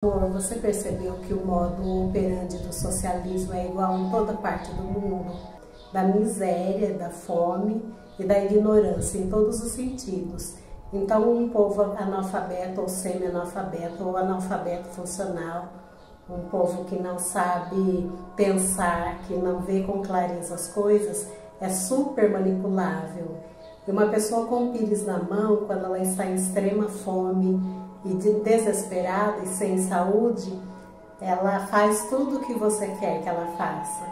Você percebeu que o modo operandi do socialismo é igual em toda parte do mundo? Da miséria, da fome e da ignorância em todos os sentidos. Então, um povo analfabeto ou semi-analfabeto ou analfabeto funcional, um povo que não sabe pensar, que não vê com clareza as coisas, é super manipulável. E uma pessoa com o pires na mão, quando ela está em extrema fome e desesperada e sem saúde, ela faz tudo o que você quer que ela faça.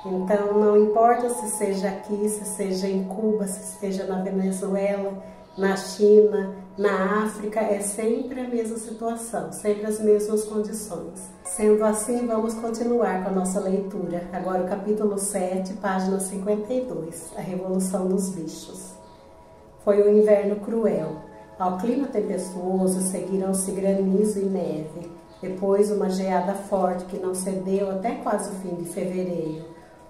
Então, não importa se seja aqui, se seja em Cuba, se esteja na Venezuela, na China, na África, é sempre a mesma situação, sempre as mesmas condições. Sendo assim, vamos continuar com a nossa leitura. Agora o capítulo 7, página 52, a Revolução dos Bichos. Foi um inverno cruel. Ao clima tempestuoso seguiram-se granizo e neve, depois uma geada forte que não cedeu até quase o fim de fevereiro.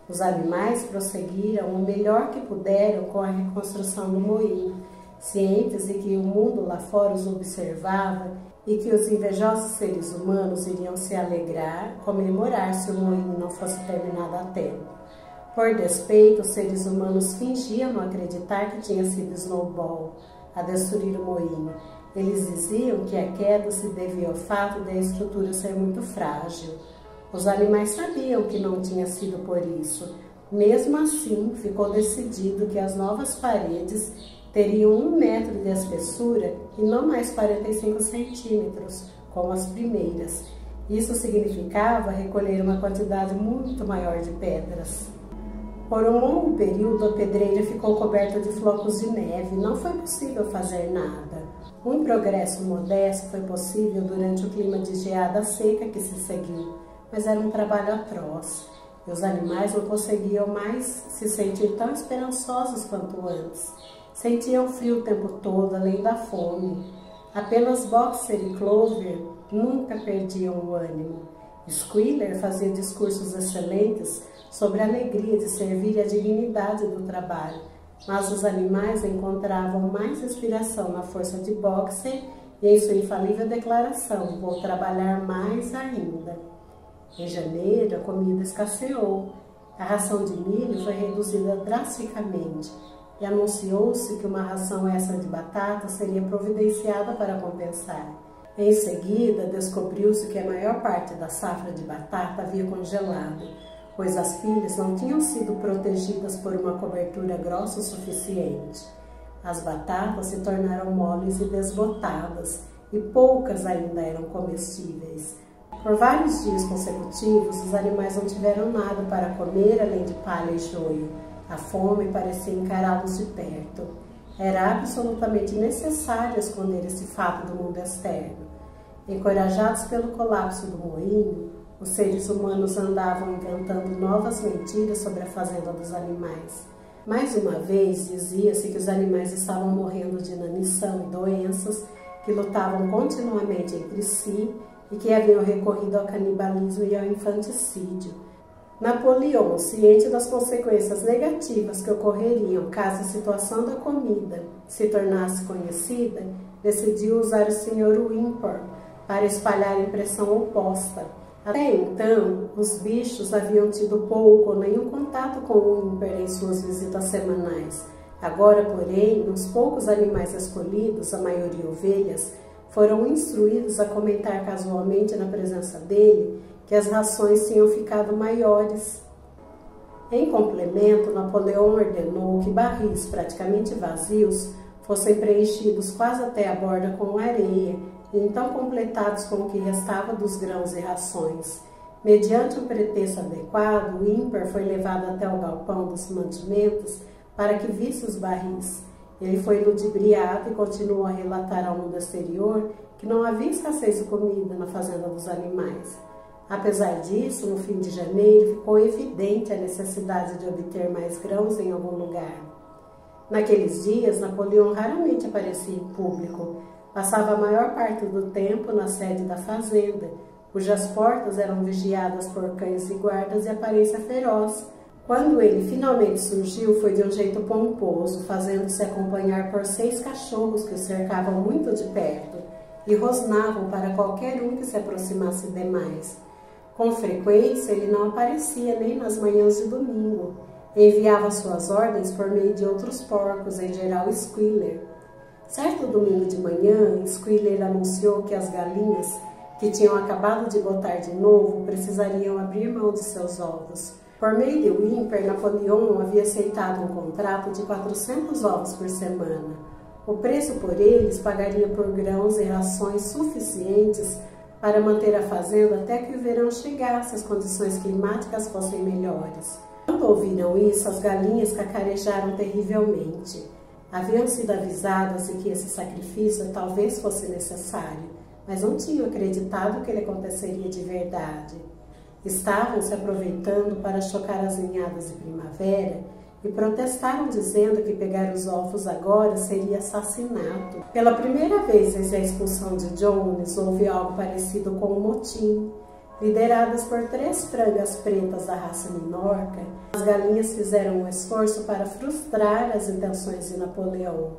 Os animais prosseguiram o melhor que puderam com a reconstrução do moinho, cientes de que o mundo lá fora os observava e que os invejosos seres humanos iriam se alegrar, comemorar se o moinho não fosse terminado a tempo. Por despeito, os seres humanos fingiam não acreditar que tinha sido Snowball a destruir o moinho. Eles diziam que a queda se devia ao fato de a estrutura ser muito frágil. Os animais sabiam que não tinha sido por isso. Mesmo assim, ficou decidido que as novas paredes teriam 1 metro de espessura e não mais 45 centímetros, como as primeiras. Isso significava recolher uma quantidade muito maior de pedras. Por um longo período, a pedreira ficou coberta de flocos de neve e não foi possível fazer nada. Um progresso modesto foi possível durante o clima de geada seca que se seguiu, mas era um trabalho atroz, e os animais não conseguiam mais se sentir tão esperançosos quanto antes. Sentiam frio o tempo todo, além da fome. Apenas Boxer e Clover nunca perdiam o ânimo. Squealer fazia discursos excelentes sobre a alegria de servir e a dignidade do trabalho, mas os animais encontravam mais inspiração na força de Boxer e em sua infalível declaração: vou trabalhar mais ainda. Em janeiro, a comida escasseou. A ração de milho foi reduzida drasticamente e anunciou-se que uma ração extra de batata seria providenciada para compensar. Em seguida, descobriu-se que a maior parte da safra de batata havia congelado, pois as pilhas não tinham sido protegidas por uma cobertura grossa o suficiente. As batatas se tornaram moles e desbotadas, e poucas ainda eram comestíveis. Por vários dias consecutivos, os animais não tiveram nada para comer além de palha e joio. A fome parecia encará-los de perto. Era absolutamente necessário esconder esse fato do mundo externo. Encorajados pelo colapso do moinho, os seres humanos andavam inventando novas mentiras sobre a fazenda dos animais. Mais uma vez, dizia-se que os animais estavam morrendo de inanição e doenças, que lutavam continuamente entre si e que haviam recorrido ao canibalismo e ao infanticídio. Napoleão, ciente das consequências negativas que ocorreriam caso a situação da comida se tornasse conhecida, decidiu usar o Sr. Whymper para espalhar a impressão oposta. Até então, os bichos haviam tido pouco ou nenhum contato com o Whymper em suas visitas semanais. Agora, porém, os poucos animais escolhidos, a maioria ovelhas, foram instruídos a comentar casualmente na presença dele que as rações tinham ficado maiores. Em complemento, Napoleão ordenou que barris praticamente vazios fossem preenchidos quase até a borda com areia e então completados com o que restava dos grãos e rações. Mediante um pretexto adequado, o Whymper foi levado até o galpão dos mantimentos para que visse os barris. Ele foi ludibriado e continuou a relatar ao mundo exterior que não havia escassez de comida na fazenda dos animais. Apesar disso, no fim de janeiro, ficou evidente a necessidade de obter mais grãos em algum lugar. Naqueles dias, Napoleão raramente aparecia em público. Passava a maior parte do tempo na sede da fazenda, cujas portas eram vigiadas por cães e guardas de aparência feroz. Quando ele finalmente surgiu, foi de um jeito pomposo, fazendo-se acompanhar por 6 cachorros que o cercavam muito de perto. e rosnavam para qualquer um que se aproximasse demais. Com frequência, ele não aparecia nem nas manhãs de domingo. Enviava suas ordens por meio de outros porcos, em geral Squealer. Certo domingo de manhã, Squealer anunciou que as galinhas, que tinham acabado de botar de novo, precisariam abrir mão de seus ovos. Por meio de Whymper, Napoleão havia aceitado um contrato de 400 ovos por semana. O preço por eles pagaria por grãos e rações suficientes para manter a fazenda até que o verão chegasse e as condições climáticas fossem melhores. Quando ouviram isso, as galinhas cacarejaram terrivelmente. Haviam sido avisadas de que esse sacrifício talvez fosse necessário, mas não tinham acreditado que ele aconteceria de verdade. Estavam se aproveitando para chocar as ninhadas de primavera e protestaram dizendo que pegar os ovos agora seria assassinato. Pela primeira vez desde a expulsão de Jones, houve algo parecido com um motim. Lideradas por 3 frangas pretas da raça Minorca, as galinhas fizeram um esforço para frustrar as intenções de Napoleão.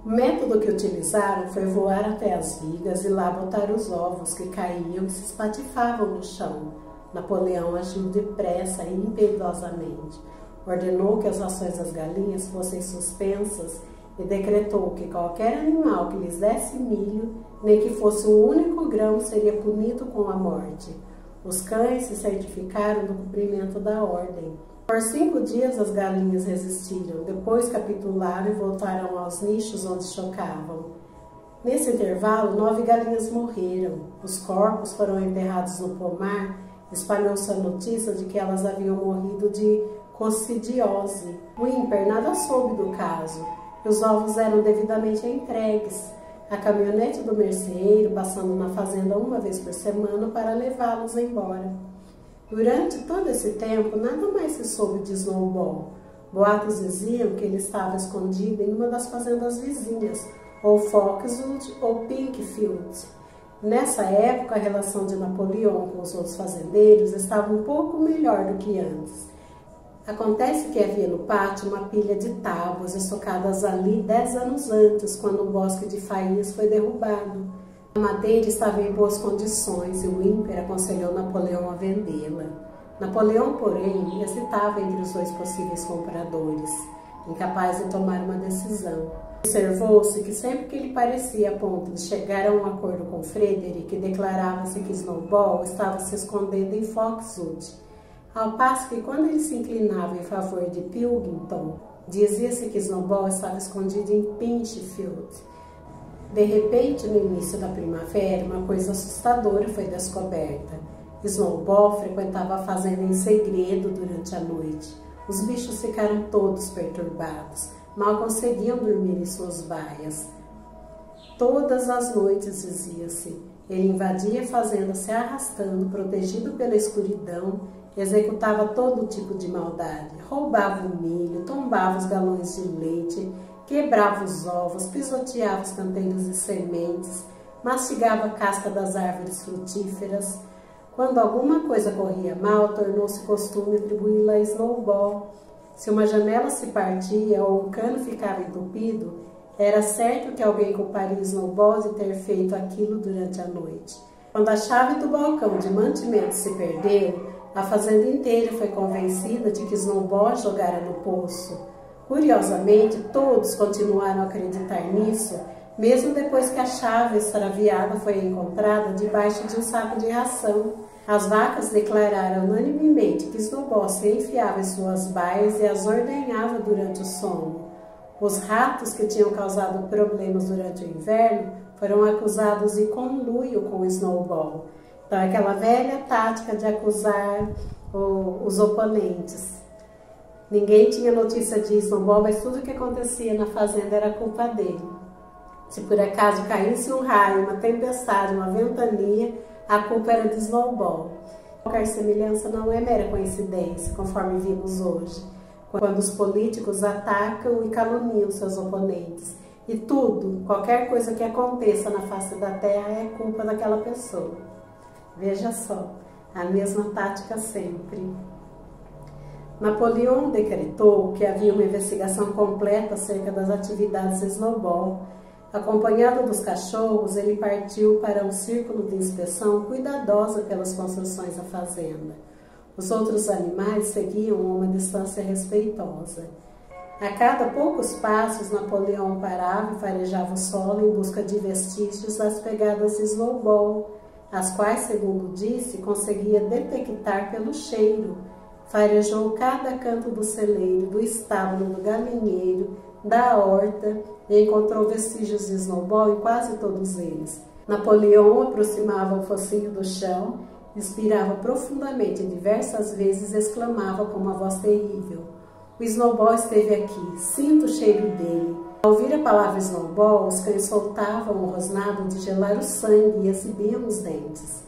O método que utilizaram foi voar até as vigas e lá botar os ovos, que caíam e se espatifavam no chão. Napoleão agiu depressa e impiedosamente. Ordenou que as rações das galinhas fossem suspensas e decretou que qualquer animal que lhes desse milho, nem que fosse um único grão, seria punido com a morte. Os cães se certificaram do cumprimento da ordem. Por 5 dias as galinhas resistiram, depois capitularam e voltaram aos nichos onde chocavam. Nesse intervalo, 9 galinhas morreram. Os corpos foram enterrados no pomar. Espalhou-se a notícia de que elas haviam morrido de coccidiose. Whymper nada soube do caso. Os ovos eram devidamente entregues. A caminhonete do merceeiro passando na fazenda uma vez por semana para levá-los embora. Durante todo esse tempo, nada mais se soube de Snowball. Boatos diziam que ele estava escondido em uma das fazendas vizinhas, ou Foxwood ou Pinkfield. Nessa época, a relação de Napoleão com os outros fazendeiros estava um pouco melhor do que antes. Acontece que havia no pátio uma pilha de tábuas estocadas ali 10 anos antes, quando um bosque de faíscas foi derrubado. A madeira estava em boas condições e Whymper aconselhou Napoleão a vendê-la. Napoleão, porém, hesitava entre os 2 possíveis compradores, incapaz de tomar uma decisão. Observou-se que sempre que ele parecia a ponto de chegar a um acordo com Frederick, declarava-se que Snowball estava se escondendo em Foxwood, ao passo que quando ele se inclinava em favor de Pilkington, dizia-se que Snowball estava escondido em Pinchfield. De repente, no início da primavera, uma coisa assustadora foi descoberta. Snowball frequentava a fazenda em segredo durante a noite. Os bichos ficaram todos perturbados. Mal conseguiam dormir em suas baias. Todas as noites, dizia-se, ele invadia a fazenda se arrastando, protegido pela escuridão, executava todo tipo de maldade. Roubava o milho, tombava os galões de leite, quebrava os ovos, pisoteava os canteiros de sementes, mastigava a casca das árvores frutíferas. Quando alguma coisa corria mal, tornou-se costume atribuí-la a Snowball. Se uma janela se partia ou um cano ficava entupido, era certo que alguém culparia Snowball de ter feito aquilo durante a noite. Quando a chave do balcão de mantimento se perdeu, a fazenda inteira foi convencida de que Snowball jogara no poço. Curiosamente, todos continuaram a acreditar nisso, mesmo depois que a chave extraviada foi encontrada debaixo de um saco de ração. As vacas declararam unanimemente que Snowball se enfiava em suas baias e as ordenhava durante o sono. Os ratos, que tinham causado problemas durante o inverno, foram acusados de conluio com Snowball. Então, aquela velha tática de acusar os oponentes. Ninguém tinha notícia de Snowball, mas tudo que acontecia na fazenda era culpa dele. Se por acaso caísse um raio, uma tempestade, uma ventania, a culpa era de Snowball. Qualquer semelhança não é mera coincidência, conforme vimos hoje, quando os políticos atacam e caluniam seus oponentes. E tudo, qualquer coisa que aconteça na face da terra é culpa daquela pessoa. Veja só, a mesma tática sempre. Napoleão decretou que havia uma investigação completa acerca das atividades de Snowball. Acompanhado dos cachorros, ele partiu para um círculo de inspeção cuidadosa pelas construções da fazenda. Os outros animais seguiam a uma distância respeitosa. A cada poucos passos, Napoleão parava e farejava o solo em busca de vestígios das pegadas de Snowball, as quais, segundo disse, conseguia detectar pelo cheiro. Farejou cada canto do celeiro, do estábulo, do galinheiro, da horta, e encontrou vestígios de Snowball em quase todos eles. Napoleão aproximava o focinho do chão, inspirava profundamente e diversas vezes exclamava com uma voz terrível: "O Snowball esteve aqui, sinto o cheiro dele." Ao ouvir a palavra Snowball, os cães soltavam um rosnado de gelar o sangue e exibiam os dentes.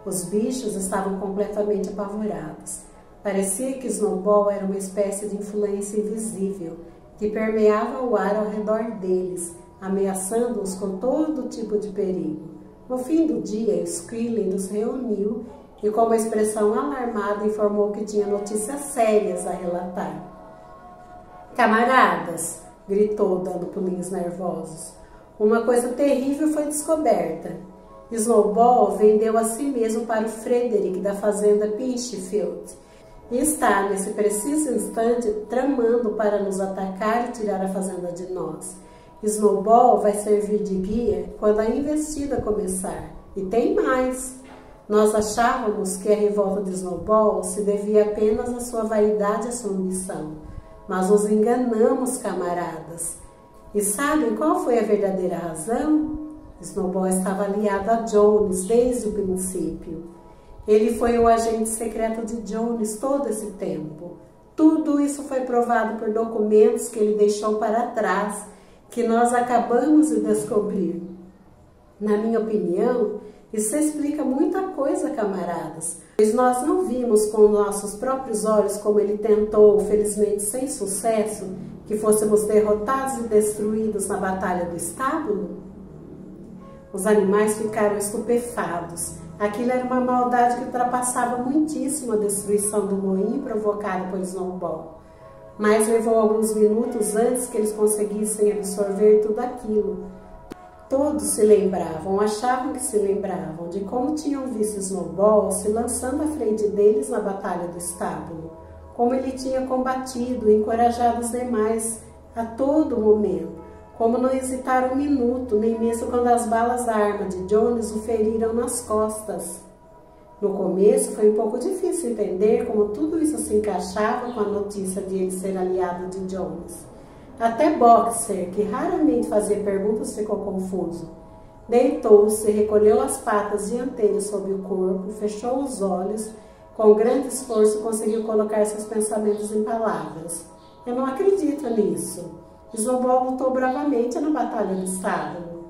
Os bichos estavam completamente apavorados. Parecia que Snowball era uma espécie de influência invisível que permeava o ar ao redor deles, ameaçando-os com todo tipo de perigo. No fim do dia, Squealer os reuniu e, com uma expressão alarmada, informou que tinha notícias sérias a relatar. "Camaradas!" gritou, dando pulinhos nervosos. "Uma coisa terrível foi descoberta. Snowball vendeu a si mesmo para o Frederick da fazenda Pinchfield e está, nesse preciso instante, tramando para nos atacar e tirar a fazenda de nós. Snowball vai servir de guia quando a investida começar. E tem mais. Nós achávamos que a revolta de Snowball se devia apenas à sua vaidade e à sua ambição. Mas nos enganamos, camaradas. E sabem qual foi a verdadeira razão? Snowball estava aliado a Jones desde o princípio. Ele foi o agente secreto de Jones todo esse tempo. Tudo isso foi provado por documentos que ele deixou para trás, que nós acabamos de descobrir. Na minha opinião, isso explica muita coisa, camaradas, pois nós não vimos com nossos próprios olhos como ele tentou, felizmente sem sucesso, que fôssemos derrotados e destruídos na Batalha do Estábulo? Os animais ficaram estupefados. Aquilo era uma maldade que ultrapassava muitíssimo a destruição do moinho provocada por Snowball. Mas levou alguns minutos antes que eles conseguissem absorver tudo aquilo. Todos se lembravam, achavam que se lembravam de como tinham visto Snowball se lançando à frente deles na Batalha do Estábulo, como ele tinha combatido e encorajado os demais a todo momento, como não hesitaram um minuto, nem mesmo quando as balas da arma de Jones o feriram nas costas. No começo foi um pouco difícil entender como tudo isso se encaixava com a notícia de ele ser aliado de Jones. Até Boxer, que raramente fazia perguntas, ficou confuso. Deitou-se, recolheu as patas dianteiras sob o corpo, fechou os olhos, com grande esforço conseguiu colocar seus pensamentos em palavras. "Eu não acredito nisso. Snowball lutou bravamente na Batalha do Estábulo.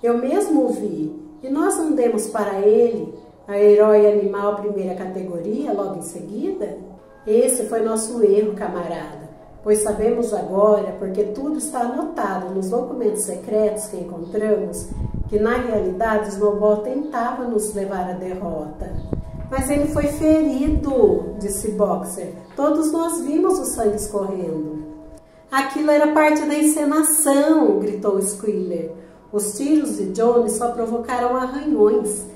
Eu mesmo o vi, e nós não demos para ele a herói animal primeira categoria logo em seguida? Esse foi nosso erro, camarada, pois sabemos agora, porque tudo está anotado nos documentos secretos que encontramos, que na realidade Snowball tentava nos levar à derrota." "Mas ele foi ferido", disse Boxer. "Todos nós vimos o sangue escorrendo." "Aquilo era parte da encenação", gritou Squealer. "Os tiros de Jones só provocaram arranhões.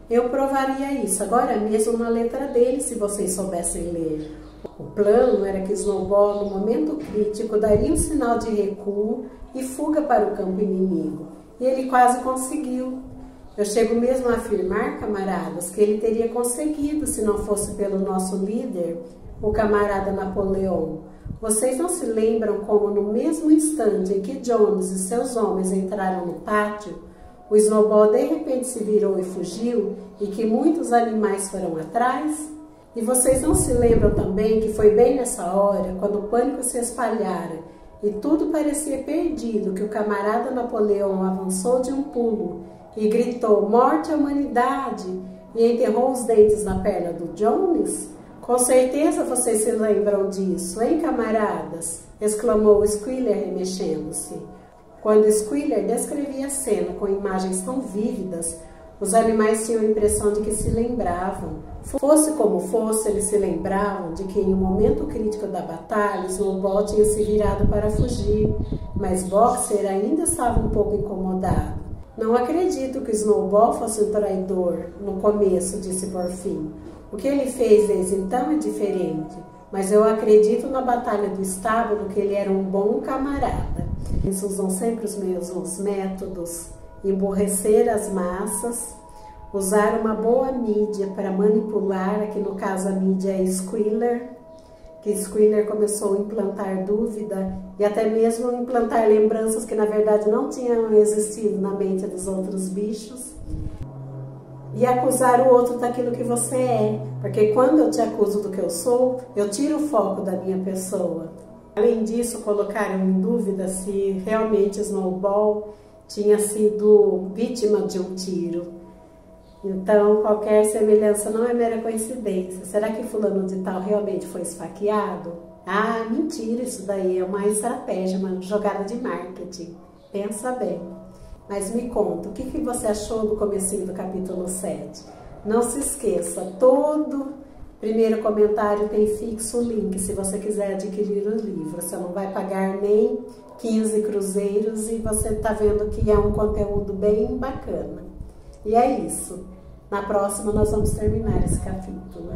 Eu provaria isso agora mesmo na letra dele, se vocês soubessem ler. O plano era que Snowball, no momento crítico, daria um sinal de recuo e fuga para o campo inimigo. E ele quase conseguiu. Eu chego mesmo a afirmar, camaradas, que ele teria conseguido se não fosse pelo nosso líder, o camarada Napoleão. Vocês não se lembram como no mesmo instante em que Jones e seus homens entraram no pátio, o Snowball de repente se virou e fugiu e que muitos animais foram atrás? E vocês não se lembram também que foi bem nessa hora, quando o pânico se espalhara e tudo parecia perdido, que o camarada Napoleão avançou de um pulo e gritou: "Morte à humanidade!" e enterrou os dentes na perna do Jones? "Com certeza vocês se lembram disso, hein, camaradas?" exclamou Squealer, remexendo-se. Quando Squealer descrevia a cena com imagens tão vívidas, Os animais tinham a impressão de que se lembravam. Fosse como fosse, eles se lembravam de que em um momento crítico da batalha, Snowball tinha se virado para fugir, mas Boxer ainda estava um pouco incomodado. Não acredito que Snowball fosse um traidor no começo, disse por fim. O que ele fez desde então é diferente, mas eu acredito na batalha do estábulo que ele era um bom camarada. Eles usam sempre os mesmos métodos: emburrecer as massas, usar uma boa mídia para manipular, aqui no caso a mídia é Squealer, que Squealer começou a implantar dúvida e até mesmo implantar lembranças que na verdade não tinham existido na mente dos outros bichos. E acusar o outro daquilo que você é, porque quando eu te acuso do que eu sou, eu tiro o foco da minha pessoa. Além disso, colocaram em dúvida se realmente Snowball tinha sido vítima de um tiro. Então, qualquer semelhança não é mera coincidência. Será que fulano de tal realmente foi esfaqueado? Ah, mentira, isso daí é uma estratégia, uma jogada de marketing. Pensa bem. Mas me conta, o que você achou do comecinho do capítulo 7? Não se esqueça, todo primeiro comentário tem fixo o link, se você quiser adquirir o livro. Você não vai pagar nem 15 cruzeiros e você está vendo que é um conteúdo bem bacana. E é isso. Na próxima nós vamos terminar esse capítulo.